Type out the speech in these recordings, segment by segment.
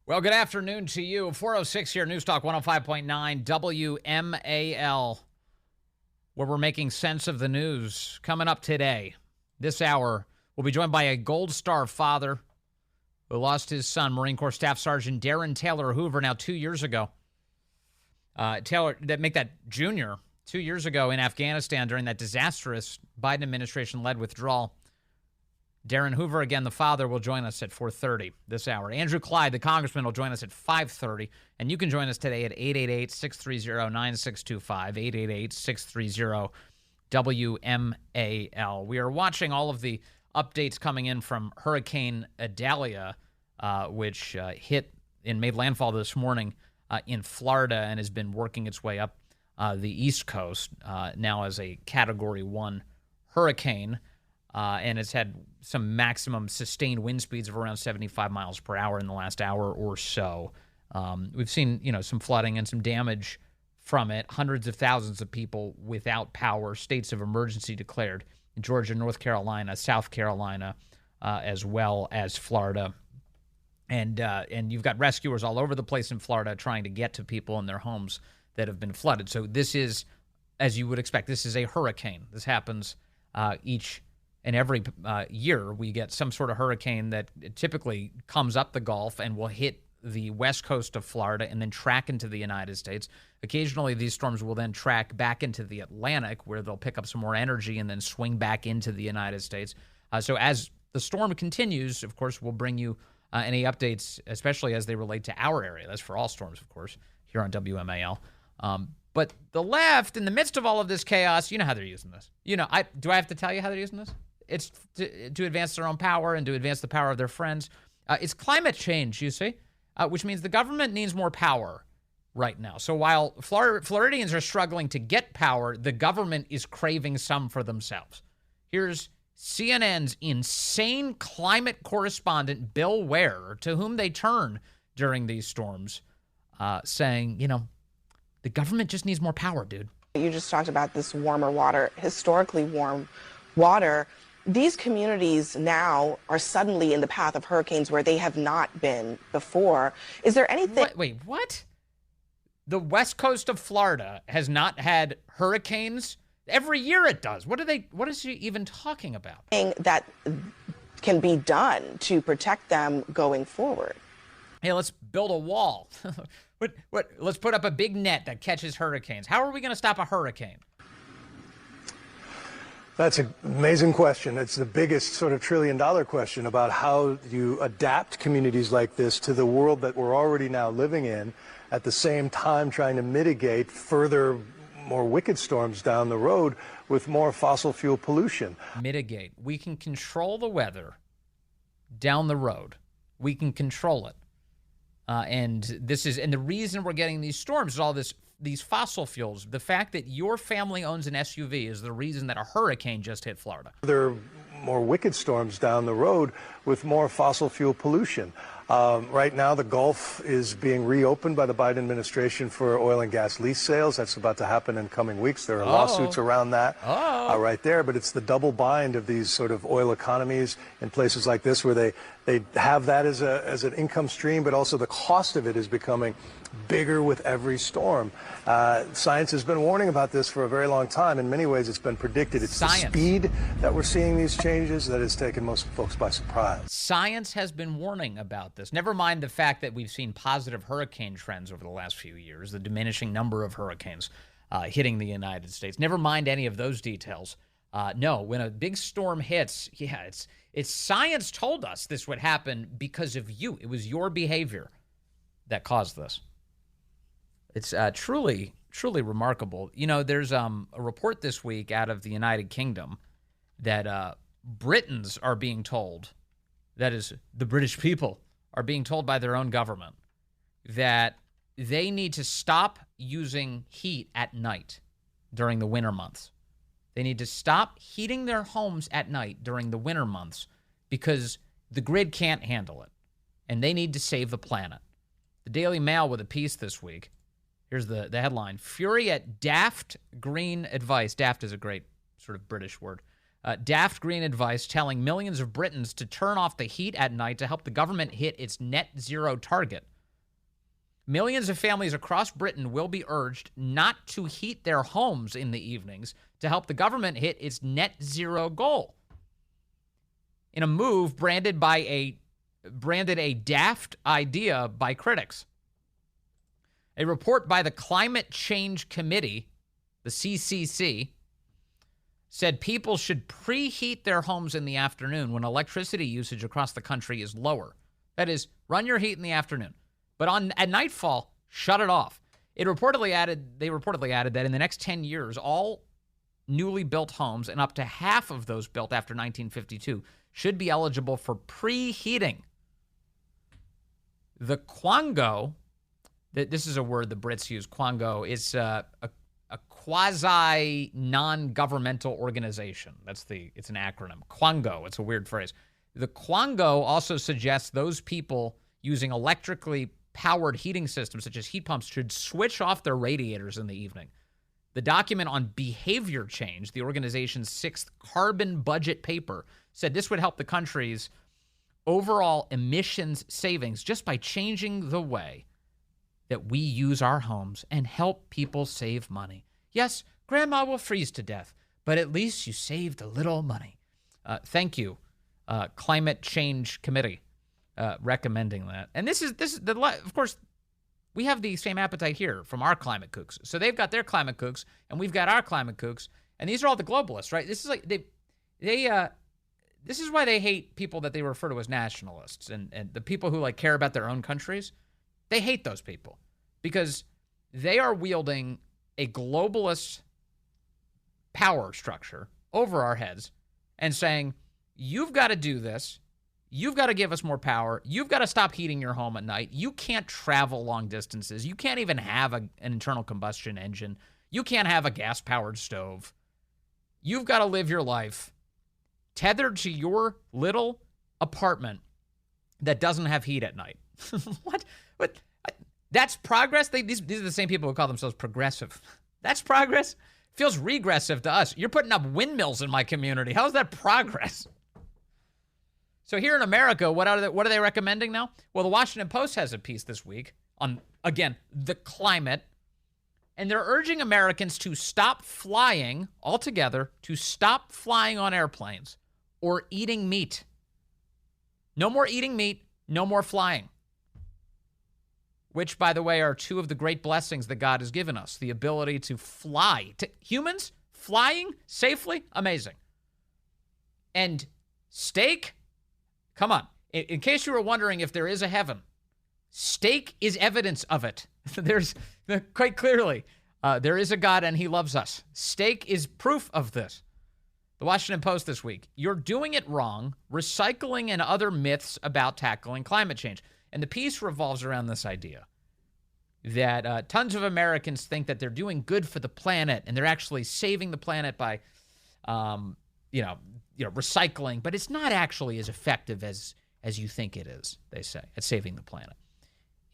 Well, good afternoon to you. 406 here, News Talk 105.9 WMAL, where we're making sense of the news. Coming up today, this hour, we'll be joined by a Gold Star father who lost his son, Marine Corps Staff Sergeant Darin Hoover, now 2 years ago. Make that junior 2 years ago in Afghanistan during that disastrous Biden administration-led withdrawal. Darin Hoover, again, the father, will join us at 4:30 this hour. Andrew Clyde, the congressman, will join us at 5:30. And you can join us today at 888-630-9625, 888-630-WMAL. We are watching all of the updates coming in from Hurricane Idalia, which made landfall this morning in Florida and has been working its way up the East Coast now as a Category 1 hurricane. And it's had some maximum sustained wind speeds of around 75 miles per hour in the last hour or so. We've seen, some flooding and some damage from it. Hundreds of thousands of people without power. States of emergency declared in Georgia, North Carolina, South Carolina, as well as Florida. And you've got rescuers all over the place in Florida trying to get to people in their homes that have been flooded. So this is, as you would expect, this is a hurricane. This happens each and every year. We get some sort of hurricane that typically comes up the Gulf and will hit the west coast of Florida and then track into the United States. Occasionally, these storms will then track back into the Atlantic, where they'll pick up some more energy and then swing back into the United States. So as the storm continues, of course, we'll bring you any updates, especially as they relate to our area. That's for all storms, of course, here on WMAL. But the left, in the midst of all of this chaos, you know how they're using this. Do I have to tell you how they're using this? It's to advance their own power and to advance the power of their friends. It's climate change, you see, which means the government needs more power right now. So while Floridians are struggling to get power, the government is craving some for themselves. Here's CNN's insane climate correspondent, Bill Ware, to whom they turn during these storms, saying, the government just needs more power, dude. You just talked about this warmer water, historically warm water. These communities now are suddenly in the path of hurricanes where they have not been before. Is there anything... Wait, what? The west coast of Florida has not had hurricanes? Every year it does. What is she even talking about? That can be done to protect them going forward. Hey, let's build a wall. Let's put up a big net that catches hurricanes. How are we going to stop a hurricane? That's an amazing question. It's the biggest sort of trillion-dollar question about how you adapt communities like this to the world that we're already now living in, at the same time trying to mitigate further, more wicked storms down the road with more fossil fuel pollution. Mitigate. We can control the weather down the road. We can control it. And the reason we're getting these storms is all these fossil fuels. The fact that your family owns an SUV is the reason that a hurricane just hit Florida. There are more wicked storms down the road with more fossil fuel pollution. Right now, the Gulf is being reopened by the Biden administration for oil and gas lease sales. That's about to happen in coming weeks. There are lawsuits around that right there. But it's the double bind of these sort of oil economies in places like this where they have that as an income stream, but also the cost of it is becoming bigger with every storm. Science has been warning about this for a very long time. In many ways, it's been predicted. It's the speed that we're seeing these changes that has taken most folks by surprise. Science has been warning about this. Never mind the fact that we've seen positive hurricane trends over the last few years, the diminishing number of hurricanes hitting the United States. Never mind any of those details. No, when a big storm hits, it's science told us this would happen because of you. It was your behavior that caused this. It's truly remarkable. There's a report this week out of the United Kingdom that Britons are being told, that is, the British people are being told by their own government, that they need to stop using heat at night during the winter months. They need to stop heating their homes at night during the winter months because the grid can't handle it, and they need to save the planet. The Daily Mail with a piece this week. Here's the headline. Fury at daft green advice. Daft is a great sort of British word. Daft green advice telling millions of Britons to turn off the heat at night to help the government hit its net zero target. Millions of families across Britain will be urged not to heat their homes in the evenings to help the government hit its net zero goal. In a move branded a daft idea by critics. A report by the Climate Change Committee, the CCC, said people should preheat their homes in the afternoon when electricity usage across the country is lower. That is, run your heat in the afternoon. But at nightfall, shut it off. They reportedly added that in the next 10 years, all newly built homes, and up to half of those built after 1952, should be eligible for preheating. The Quango, this is a word the Brits use, Quango, is a quasi-non-governmental organization. It's an acronym. Quango, it's a weird phrase. The Quango also suggests those people using electrically powered heating systems, such as heat pumps, should switch off their radiators in the evening. The document on behavior change, the organization's 6th carbon budget paper, said this would help the country's overall emissions savings just by changing the way that we use our homes and help people save money. Yes, grandma will freeze to death, but at least you saved a little money. Thank you, Climate Change Committee, recommending that. And this is of course, we have the same appetite here from our climate kooks. So they've got their climate kooks, and we've got our climate kooks, and these are all the globalists, right? This is like this is why they hate people that they refer to as nationalists, and the people who like care about their own countries. They hate those people because they are wielding a globalist power structure over our heads and saying, you've got to do this. You've got to give us more power. You've got to stop heating your home at night. You can't travel long distances. You can't even have an internal combustion engine. You can't have a gas-powered stove. You've got to live your life tethered to your little apartment that doesn't have heat at night. What? That's progress? These are the same people who call themselves progressive. That's progress? Feels regressive to us. You're putting up windmills in my community. How's that progress? So here in America, what are they recommending now? Well, the Washington Post has a piece this week on, again, the climate. And they're urging Americans to stop flying altogether, to stop flying on airplanes or eating meat. No more eating meat, no more flying. Which, by the way, are two of the great blessings that God has given us. The ability to fly. Humans flying safely, amazing. And steak, come on. In case you were wondering if there is a heaven, steak is evidence of it. There's quite clearly, there is a God and he loves us. Steak is proof of this. The Washington Post this week, you're doing it wrong, recycling and other myths about tackling climate change. And the piece revolves around this idea that tons of Americans think that they're doing good for the planet and they're actually saving the planet by, recycling. But it's not actually as effective as you think it is, they say, at saving the planet.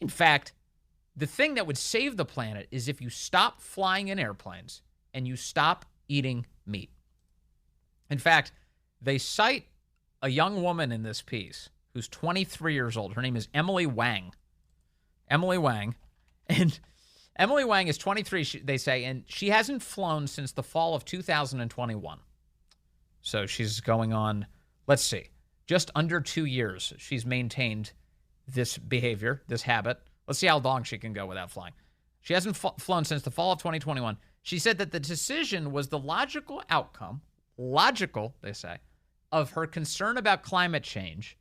In fact, the thing that would save the planet is if you stop flying in airplanes and you stop eating meat. In fact, they cite a young woman in this piece who's 23 years old. Her name is Emily Wang. Emily Wang. And Emily Wang is 23, they say, and she hasn't flown since the fall of 2021. So she's going on, let's see, just under 2 years. She's maintained this behavior, this habit. Let's see how long she can go without flying. She hasn't flown since the fall of 2021. She said that the decision was the logical outcome, they say, of her concern about climate change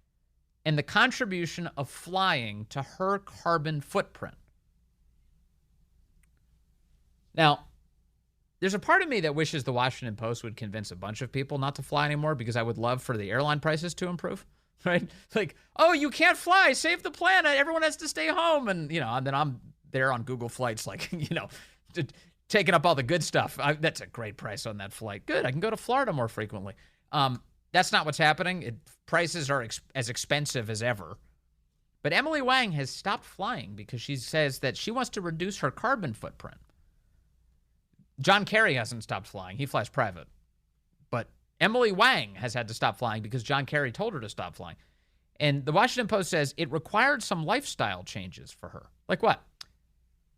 and the contribution of flying to her carbon footprint. Now, there's a part of me that wishes the Washington Post would convince a bunch of people not to fly anymore because I would love for the airline prices to improve, right? Like, oh, you can't fly, save the planet, everyone has to stay home. And, and then I'm there on Google Flights, like, taking up all the good stuff. That's a great price on that flight. Good, I can go to Florida more frequently. That's not what's happening. Prices are as expensive as ever. But Emily Wang has stopped flying because she says that she wants to reduce her carbon footprint. John Kerry hasn't stopped flying. He flies private. But Emily Wang has had to stop flying because John Kerry told her to stop flying. And the Washington Post says it required some lifestyle changes for her. Like what?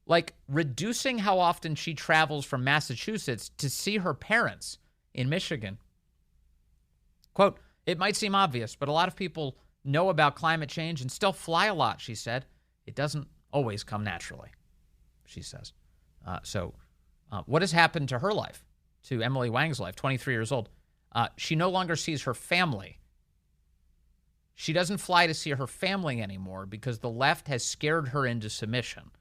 like reducing how often she travels from Massachusetts to see her parents in Michigan. Quote, "It might seem obvious, but a lot of people know about climate change and still fly a lot," she said. "It doesn't always come naturally," she says. What has happened to her life, to Emily Wang's life, 23 years old? She no longer sees her family. She doesn't fly to see her family anymore because the left has scared her into submission.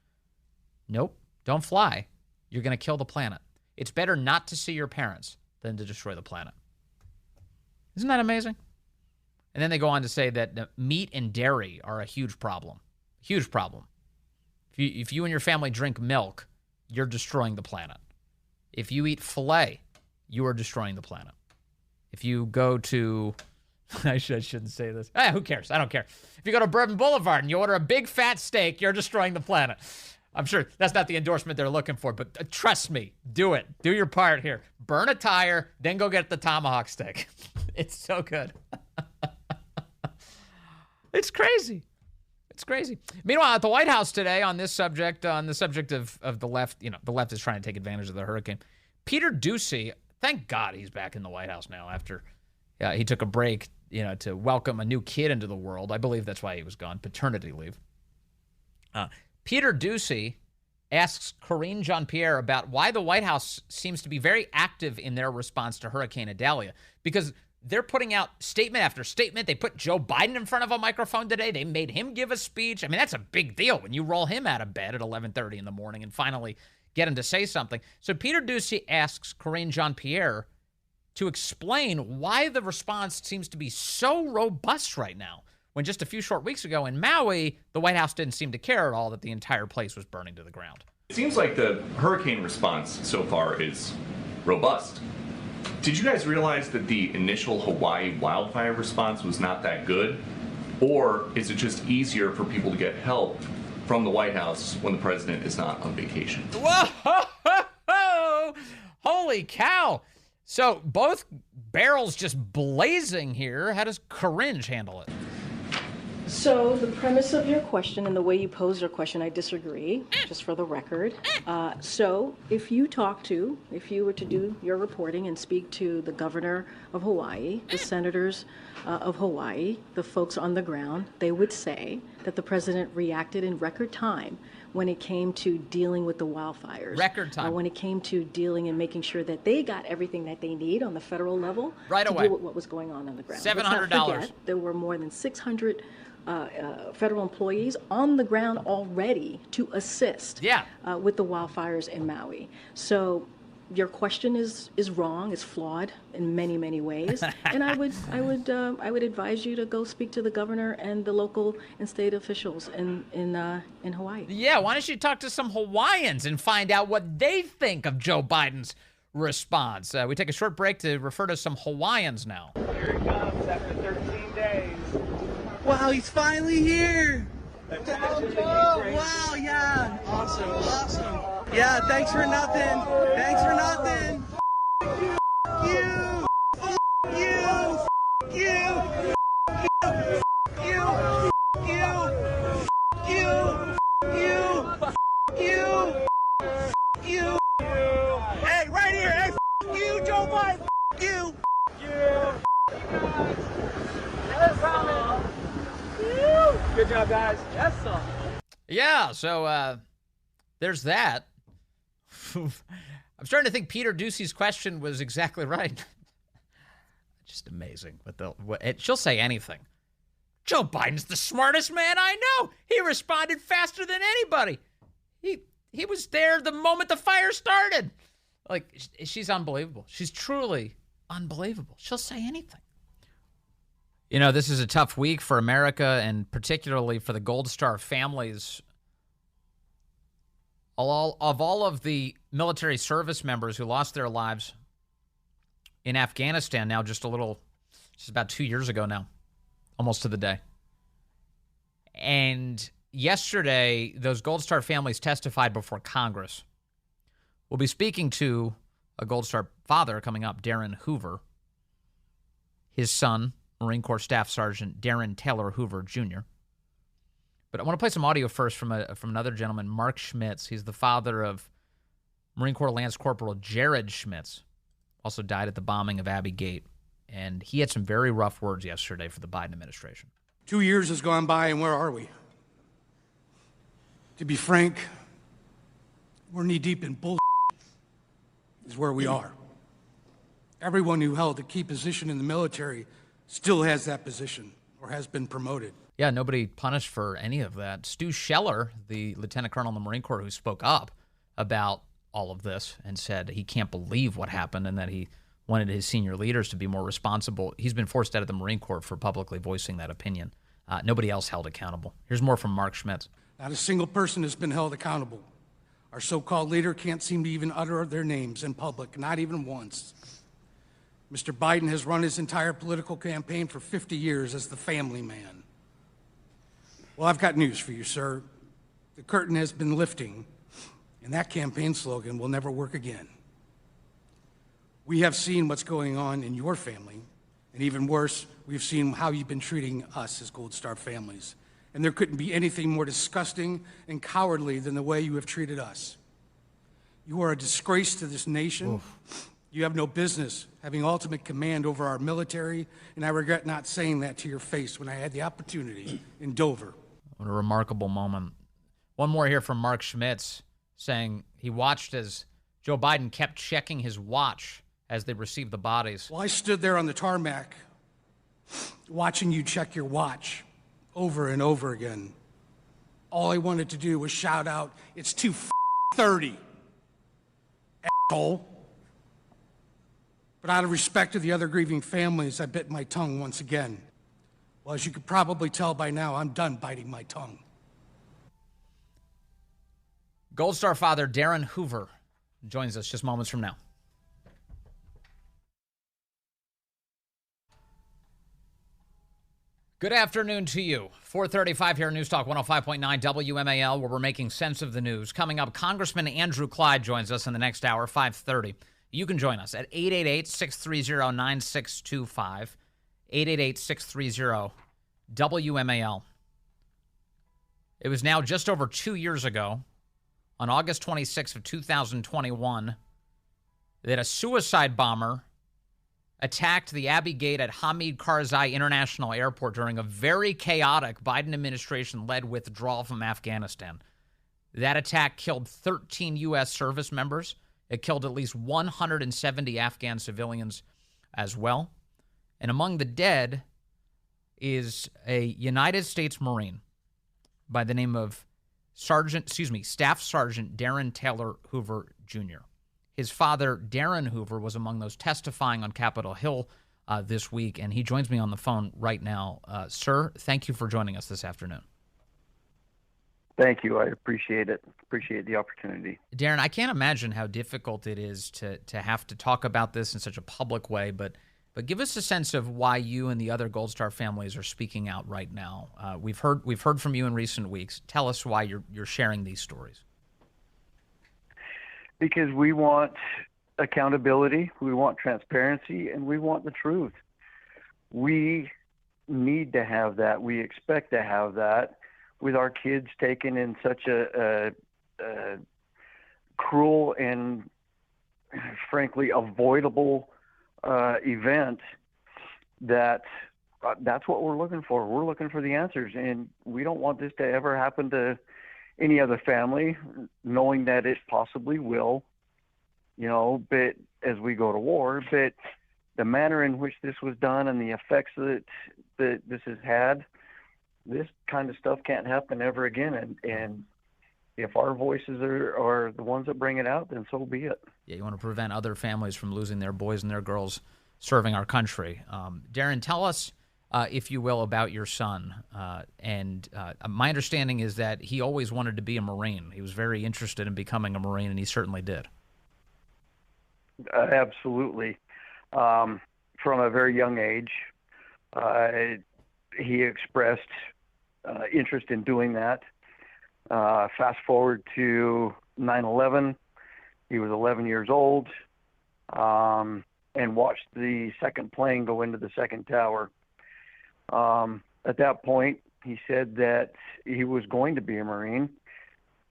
Nope, don't fly. You're going to kill the planet. It's better not to see your parents than to destroy the planet. Isn't that amazing? And then they go on to say that meat and dairy are a huge problem. Huge problem. If you and your family drink milk, you're destroying the planet. If you eat filet, you are destroying the planet. If you go to, I shouldn't say this. Who cares? I don't care. If you go to Bourbon Boulevard and you order a big fat steak, you're destroying the planet. I'm sure that's not the endorsement they're looking for, but trust me, do it. Do your part here. Burn a tire, then go get the tomahawk steak. It's so good. It's crazy. It's crazy. Meanwhile, at the White House today on the subject of the left, the left is trying to take advantage of the hurricane. Peter Doocy, thank God he's back in the White House now after he took a break, to welcome a new kid into the world. I believe that's why he was gone, paternity leave. Peter Doocy asks Karine Jean-Pierre about why the White House seems to be very active in their response to Hurricane Idalia, because they're putting out statement after statement. They put Joe Biden in front of a microphone today. They made him give a speech. I mean, that's a big deal when you roll him out of bed at 11:30 in the morning and finally get him to say something. So Peter Doocy asks Karine Jean-Pierre to explain why the response seems to be so robust right now, when just a few short weeks ago in Maui, the White House didn't seem to care at all that the entire place was burning to the ground. It seems like the hurricane response so far is robust. Did you guys realize that the initial Hawaii wildfire response was not that good? Or is it just easier for people to get help from the White House when the president is not on vacation? Whoa! Holy cow! So both barrels just blazing here. How does Karine handle it? So the premise of your question and the way you posed your question, I disagree, just for the record. So if you were to do your reporting and speak to the governor of Hawaii, the senators of Hawaii, the folks on the ground, they would say that the president reacted in record time when it came to dealing with the wildfires. Record time. When it came to dealing and making sure that they got everything that they need on the federal level right to away. deal with what was going on the ground. $700. Let's not forget, there were more than 600 federal employees on the ground already to assist with the wildfires in Maui. So your question is wrong, is flawed in many, many ways. And I would advise you to go speak to the governor and the local and state officials in Hawaii. Yeah, why don't you talk to some Hawaiians and find out what they think of Joe Biden's response? We take a short break to refer to some Hawaiians now. Here he comes after 13 days. Wow, he's finally here! Wow, yeah! Awesome. Yeah, thanks for nothing! You! Hey, right here! Hey, you, Joe Biden! You! Good job, guys. Yes, sir. Yeah, so there's that. I'm starting to think Peter Doocy's question was exactly right. Just amazing. She'll say anything. Joe Biden's the smartest man I know. He responded faster than anybody. He was there the moment the fire started. Like, she's unbelievable. She's truly unbelievable. She'll say anything. This is a tough week for America, and particularly for the Gold Star families. All of the military service members who lost their lives in Afghanistan now just about 2 years ago now, almost to the day. And yesterday, those Gold Star families testified before Congress. We'll be speaking to a Gold Star father coming up, Darin Hoover, his son, Marine Corps Staff Sergeant Darin Taylor Hoover, Jr. But I want to play some audio first from another gentleman, Mark Schmitz. He's the father of Marine Corps Lance Corporal Jared Schmitz, also died at the bombing of Abbey Gate. And he had some very rough words yesterday for the Biden administration. 2 years has gone by, and where are we? To be frank, we're knee-deep in bullshit is where we are. Everyone who held a key position in the military still has that position or has been promoted. Yeah, nobody punished for any of that. Stu Scheller, the lieutenant colonel in the Marine Corps who spoke up about all of this and said he can't believe what happened and that he wanted his senior leaders to be more responsible. He's been forced out of the Marine Corps for publicly voicing that opinion. Nobody else held accountable. Here's more from Mark Schmitz. Not a single person has been held accountable. Our so-called leader can't seem to even utter their names in public, not even once. Mr. Biden has run his entire political campaign for 50 years as the family man. Well, I've got news for you, sir. The curtain has been lifting, and that campaign slogan will never work again. We have seen what's going on in your family, and even worse, we've seen how you've been treating us as Gold Star families. And there couldn't be anything more disgusting and cowardly than the way you have treated us. You are a disgrace to this nation. Oof. You have no business having ultimate command over our military, and I regret not saying that to your face when I had the opportunity in Dover. What a remarkable moment. One more here from Mark Schmitz saying he watched as Joe Biden kept checking his watch as they received the bodies. Well, I stood there on the tarmac watching you check your watch over and over again. All I wanted to do was shout out, "It's 2:30, asshole." But out of respect to the other grieving families, I bit my tongue once again. Well, as you could probably tell by now, I'm done biting my tongue. Gold Star father Darin Hoover joins us just moments from now. Good afternoon to you. 4:35 here at News Talk 105.9 WMAL, where we're making sense of the news. Coming up, Congressman Andrew Clyde joins us in the next hour, 5:30. You can join us at 888-630-9625, 888-630-WMAL. It was now just over 2 years ago, on August 26th of 2021, that a suicide bomber attacked the Abbey Gate at Hamid Karzai International Airport during a very chaotic Biden administration-led withdrawal from Afghanistan. That attack killed 13 U.S. service members. It killed at least 170 Afghan civilians as well. And among the dead is a United States Marine by the name of Staff Sergeant Darin Taylor Hoover, Jr. His father, Darin Hoover, was among those testifying on Capitol Hill this week, and he joins me on the phone right now. Sir, thank you for joining us this afternoon. Thank you. I appreciate it. Appreciate the opportunity. Darin, I can't imagine how difficult it is to have to talk about this in such a public way, but give us a sense of why you and the other Gold Star families are speaking out right now. We've heard from you in recent weeks. Tell us why you're sharing these stories. Because we want accountability, we want transparency, and we want the truth. We need to have that. We expect to have that with our kids taken in such a cruel and, frankly, avoidable event that's what we're looking for. We're looking for the answers, and we don't want this to ever happen to any other family, knowing that it possibly will, but as we go to war, but the manner in which this was done and the effects that this has had, this kind of stuff can't happen ever again. And if our voices are the ones that bring it out, then so be it. Yeah, you want to prevent other families from losing their boys and their girls serving our country. Darin, tell us, if you will, about your son. And my understanding is that he always wanted to be a Marine. He was very interested in becoming a Marine, and he certainly did. Absolutely. From a very young age, he expressed interest in doing that. Fast forward to 9/11, he was 11 years old, and watched the second plane go into the second tower. At that point, He said that he was going to be a Marine.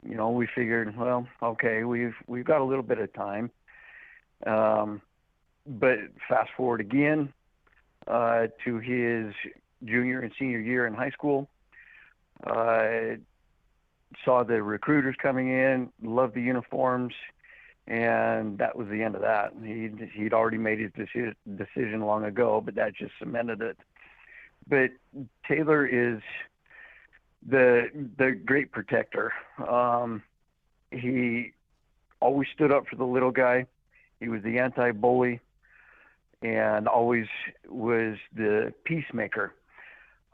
You know, we figured, well, okay, we've got a little bit of time. But fast forward again to his junior and senior year in high school. Saw the recruiters coming in, loved the uniforms, and that was the end of that. He'd already made his decision long ago, but that just cemented it. But Taylor is the great protector. He always stood up for the little guy. He was the anti-bully and always was the peacemaker.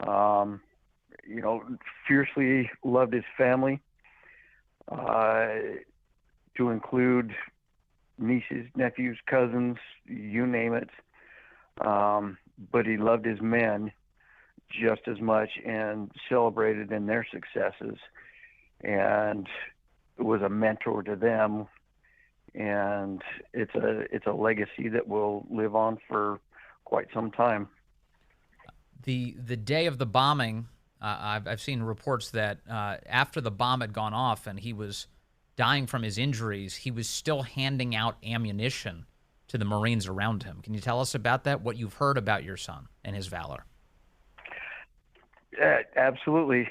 You know, fiercely loved his family, to include nieces, nephews, cousins, you name it. But he loved his men just as much and celebrated in their successes, and was a mentor to them. And it's a legacy that will live on for quite some time. The day of the bombing, I've seen reports that after the bomb had gone off and he was dying from his injuries, he was still handing out ammunition to the Marines around him. Can you tell us about that, what you've heard about your son and his valor? Absolutely.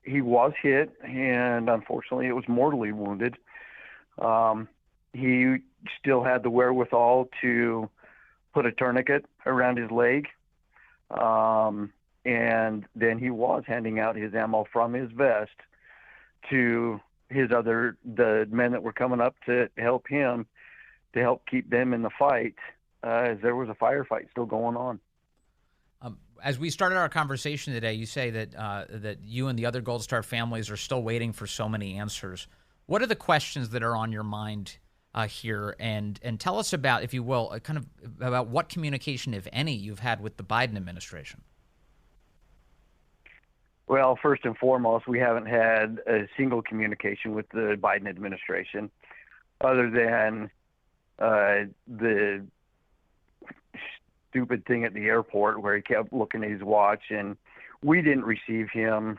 He was hit, and unfortunately it was mortally wounded. He still had the wherewithal to put a tourniquet around his leg. And then he was handing out his ammo from his vest to the men that were coming up to help him, to help keep them in the fight, as there was a firefight still going on. As we started our conversation today, you say that that you and the other Gold Star families are still waiting for so many answers. What are the questions that are on your mind here? And tell us about, if you will, kind of about what communication, if any, you've had with the Biden administration. Well, first and foremost, we haven't had a single communication with the Biden administration, other than the stupid thing at the airport where he kept looking at his watch, and we didn't receive him.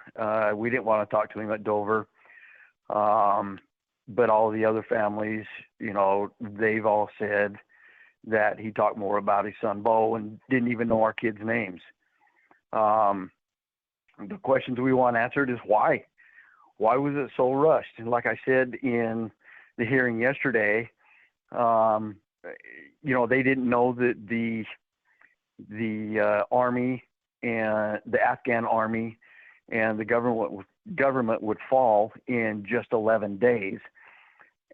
We didn't want to talk to him at Dover. But all the other families, you know, they've all said that he talked more about his son Bo and didn't even know our kids' names. The questions we want answered is why? Why was it so rushed? And like I said in the hearing yesterday, you know, they didn't know that the Army and the Afghan Army and the government would fall in just 11 days.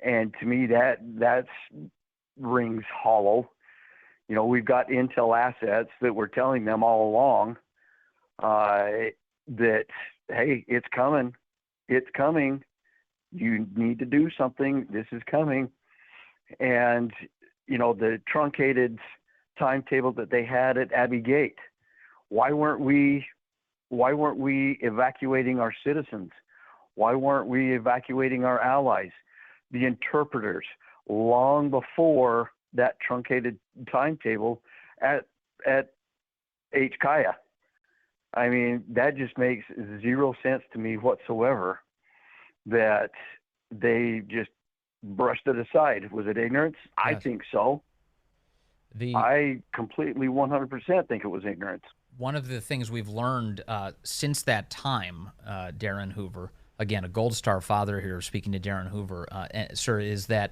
And to me, that rings hollow. You know, we've got intel assets that we're telling them all along that, hey, it's coming. It's coming. You need to do something. This is coming. And, you know, the truncated timetable that they had at Abbey Gate, why weren't we evacuating our citizens? Why weren't we evacuating our allies? The interpreters, long before that truncated timetable at H. Kaya. I mean, that just makes zero sense to me whatsoever, that they just brushed it aside. Was it ignorance? Yes. I think so. I completely 100% think it was ignorance. One of the things we've learned since that time, Darin Hoover, again, a Gold Star father here speaking to Darin Hoover, sir, is that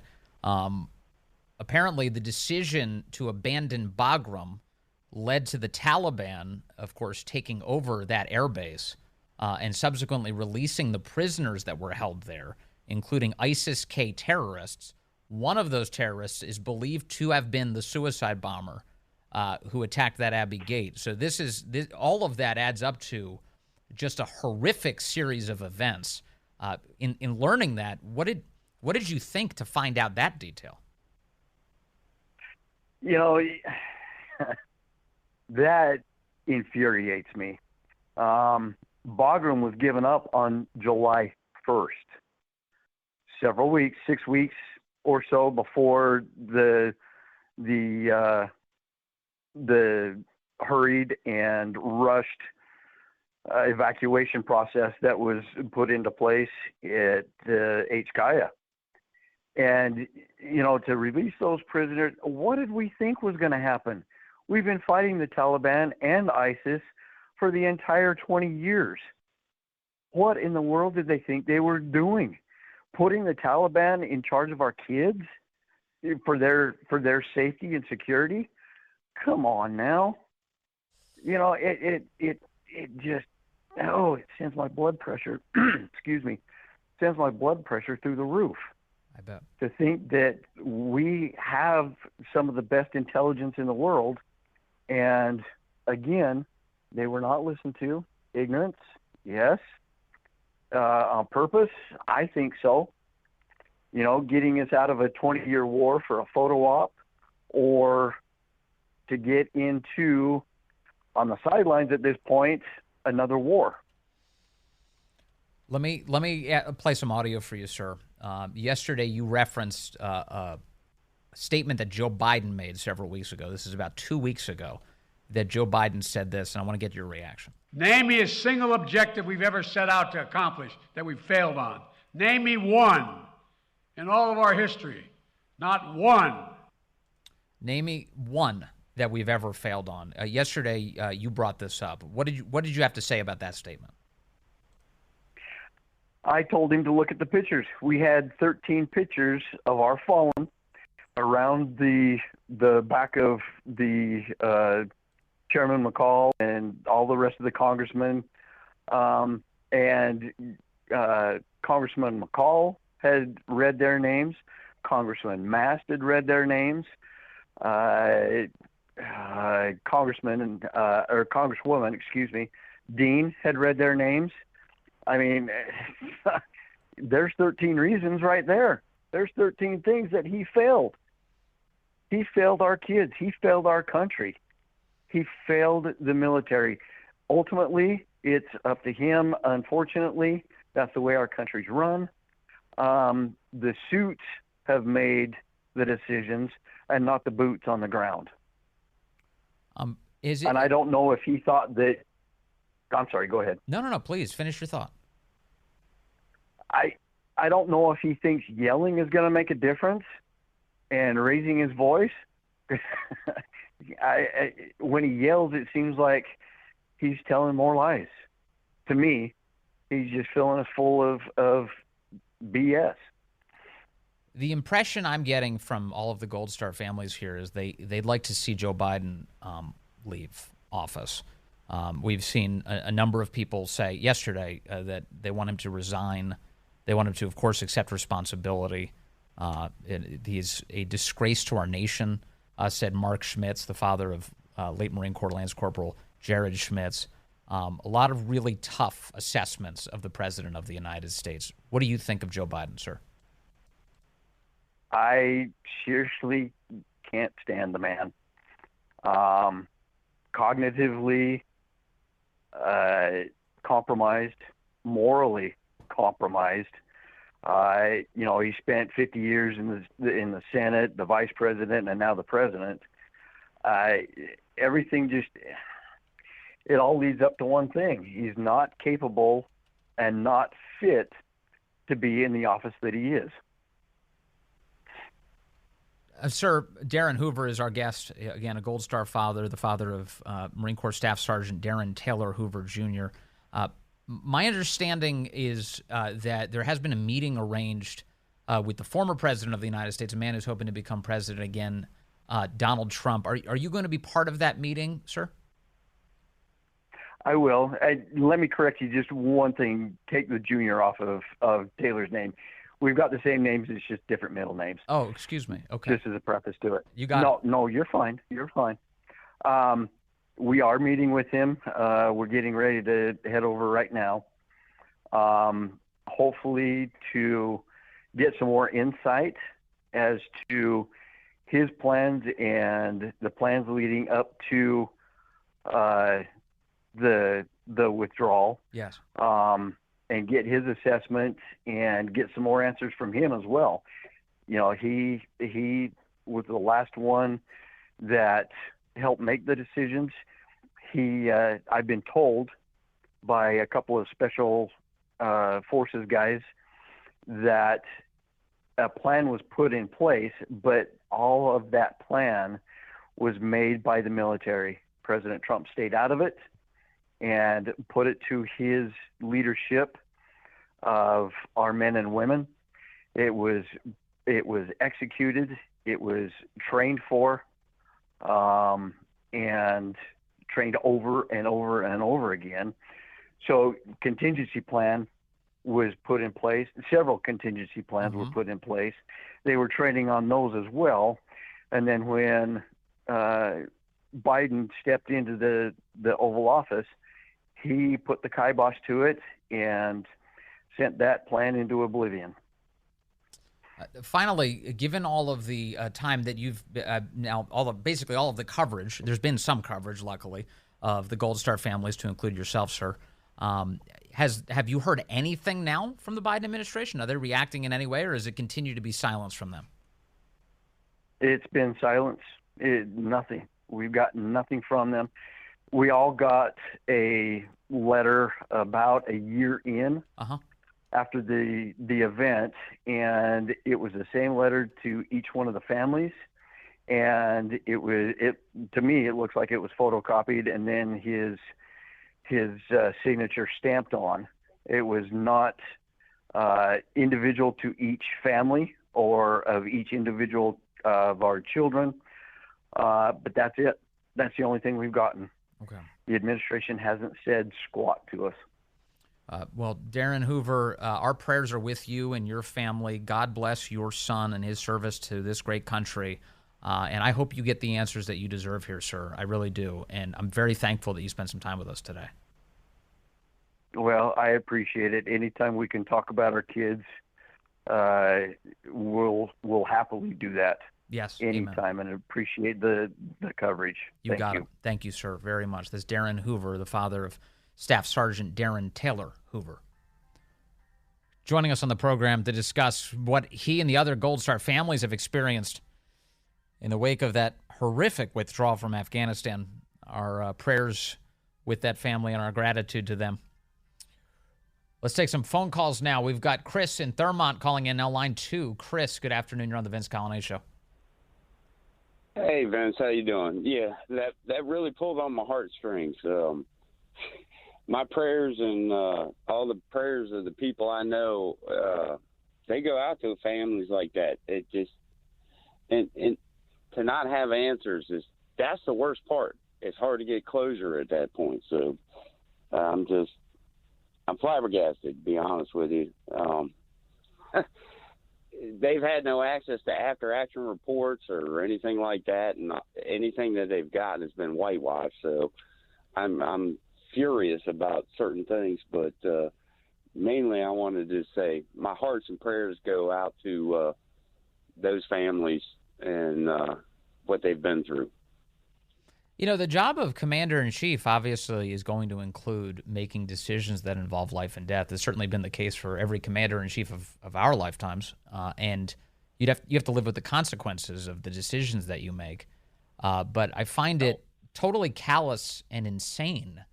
apparently the decision to abandon Bagram led to the Taliban, of course, taking over that airbase and subsequently releasing the prisoners that were held there, including ISIS-K terrorists. One of those terrorists is believed to have been the suicide bomber who attacked that Abbey Gate. So all of that adds up to just a horrific series of events. In learning that, what did you think to find out that detail? You know, that infuriates me. Bagram was given up on July 1st, several weeks, 6 weeks or so before the hurried and rushed evacuation process that was put into place at HKIA. And, to release those prisoners, what did we think was going to happen? We've been fighting the Taliban and ISIS for the entire 20 years. What in the world did they think they were doing? Putting the Taliban in charge of our kids for their safety and security? Come on now. It just, it sends my blood pressure, sends my blood pressure through the roof. I bet. To think that we have some of the best intelligence in the world, and again, they were not listened to. Ignorance, yes. On purpose, I think so. Getting us out of a 20-year war for a photo op, or to get into, on the sidelines at this point, another war. Let me play some audio for you, sir. Yesterday, you referenced a statement that Joe Biden made several weeks ago. This is about 2 weeks ago that Joe Biden said this, and I want to get your reaction. Name me a single objective we've ever set out to accomplish that we've failed on. Name me one in all of our history. Not one. Name me one that we've ever failed on. Yesterday, you brought this up. What did you have to say about that statement? I told him to look at the pictures. We had 13 pictures of our fallen around the back of the Chairman McCall and all the rest of the congressmen. And Congressman McCall had read their names. Congressman Mast had read their names. Congressman or Congresswoman, Dean had read their names. I mean, there's 13 reasons right there. There's 13 things that he failed. He failed our kids. He failed our country. He failed the military. Ultimately, it's up to him. Unfortunately, that's the way our country's run. The suits have made the decisions and not the boots on the ground. And I don't know if he thought that. I'm sorry, go ahead. No, please finish your thought. I don't know if he thinks yelling is going to make a difference and raising his voice. When he yells, it seems like he's telling more lies. To me, he's just filling us full of BS. The impression I'm getting from all of the Gold Star families here is they'd like to see Joe Biden leave office. We've seen a number of people say yesterday that they want him to resign. They want him to, of course, accept responsibility. He's a disgrace to our nation, said Mark Schmitz, the father of late Marine Corps Lance Corporal Jared Schmitz. A lot of really tough assessments of the President of the United States. What do you think of Joe Biden, sir? I seriously can't stand the man. Cognitively compromised, morally compromised. He spent 50 years in the Senate, the vice president, and now the president. Everything it all leads up to one thing. He's not capable and not fit to be in the office that he is. Sir, Darin Hoover is our guest. Again, a Gold Star father, the father of Marine Corps Staff Sergeant Darin Taylor Hoover, Jr. My understanding is that there has been a meeting arranged with the former president of the United States, a man who's hoping to become president again, Donald Trump. Are you going to be part of that meeting, sir? I will. Let me correct you just one thing. Take the junior off of Taylor's name. We've got the same names. It's just different middle names. Oh, excuse me. Okay. Just as a preface to it. You got it. No, you're fine. You're fine. We are meeting with him. We're getting ready to head over right now. Hopefully to get some more insight as to his plans and the plans leading up to the withdrawal. Yes. And get his assessment and get some more answers from him as well. He was the last one that helped make the decisions. I've been told by a couple of special forces guys that a plan was put in place, but all of that plan was made by the military. President Trump stayed out of it and put it to his leadership of our men and women. It was executed. It was trained for, and trained over and over and over again. So contingency plan was put in place. Several contingency plans were put in place. They were training on those as well. And then when Biden stepped into the Oval Office, he put the kibosh to it and sent that plan into oblivion. Finally, given all of the time that you've now, basically all of the coverage, there's been some coverage, luckily, of the Gold Star families, to include yourself, sir. Have you heard anything now from the Biden administration? Are they reacting in any way, or does it continue to be silence from them? It's been silence. Nothing. We've gotten nothing from them. We all got a letter about a year in after the event, and it was the same letter to each one of the families. And to me, it looks like it was photocopied and then his signature stamped on. It was not individual to each family or of each individual of our children, but that's it. That's the only thing we've gotten. Okay. The administration hasn't said squat to us. Well, Darin Hoover, our prayers are with you and your family. God bless your son and his service to this great country. And I hope you get the answers that you deserve here, sir. I really do. And I'm very thankful that you spent some time with us today. Well, I appreciate it. Anytime we can talk about our kids, we'll happily do that. Yes, anytime, amen. And appreciate the coverage. You got it. Thank you, sir, very much. This is Darin Hoover, the father of Staff Sergeant Darin Taylor Hoover, joining us on the program to discuss what he and the other Gold Star families have experienced in the wake of that horrific withdrawal from Afghanistan. Our prayers with that family and our gratitude to them. Let's take some phone calls now. We've got Chris in Thurmont calling in now, line 2. Chris, good afternoon. You're on the Vince Coglianese Show. Hey, Vince, how you doing? Yeah, that really pulled on my heartstrings. My prayers and all the prayers of the people I know, they go out to families like that. It just and to not have answers that's the worst part. It's hard to get closure at that point. So I'm flabbergasted, to be honest with you. They've had no access to after-action reports or anything like that, and anything that they've gotten has been whitewashed. So I'm furious about certain things, but mainly I wanted to say my hearts and prayers go out to those families and what they've been through. You know, the job of commander-in-chief obviously is going to include making decisions that involve life and death. It's certainly been the case for every commander-in-chief of our lifetimes, and you have to live with the consequences of the decisions that you make. But I find it totally callous and insane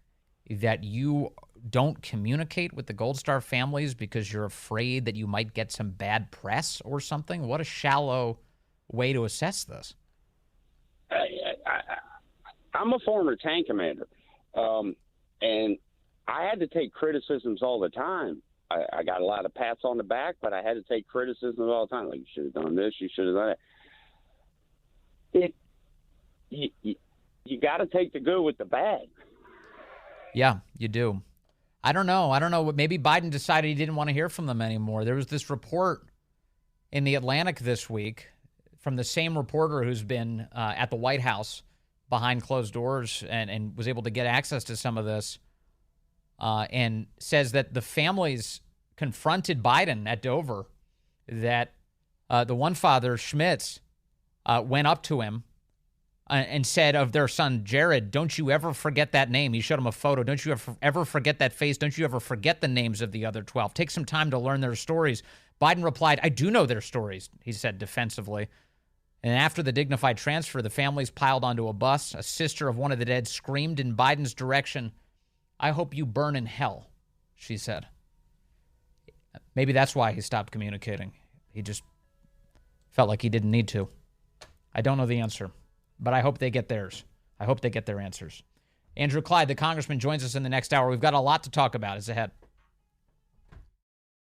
that you don't communicate with the Gold Star families because you're afraid that you might get some bad press or something. What a shallow way to assess this. I'm a former tank commander, and I had to take criticisms all the time. I got a lot of pats on the back, but I had to take criticisms all the time. Like, you should have done this, you should have done that. You got to take the good with the bad. Yeah, you do. I don't know. Maybe Biden decided he didn't want to hear from them anymore. There was this report in the Atlantic this week from the same reporter who's been at the White House behind closed doors and was able to get access to some of this, and says that the families confronted Biden at Dover, that the one father, Schmitz, went up to him and said of their son, Jared, don't you ever forget that name. He showed him a photo. Don't you ever forget that face. Don't you ever forget the names of the other 12. Take some time to learn their stories. Biden replied, I do know their stories, he said defensively. And after the dignified transfer, the families piled onto a bus. A sister of one of the dead screamed in Biden's direction, I hope you burn in hell, she said. Maybe that's why he stopped communicating. He just felt like he didn't need to. I don't know the answer, but I hope they get theirs. I hope they get their answers. Andrew Clyde, the congressman, joins us in the next hour. We've got a lot to talk about. It's ahead.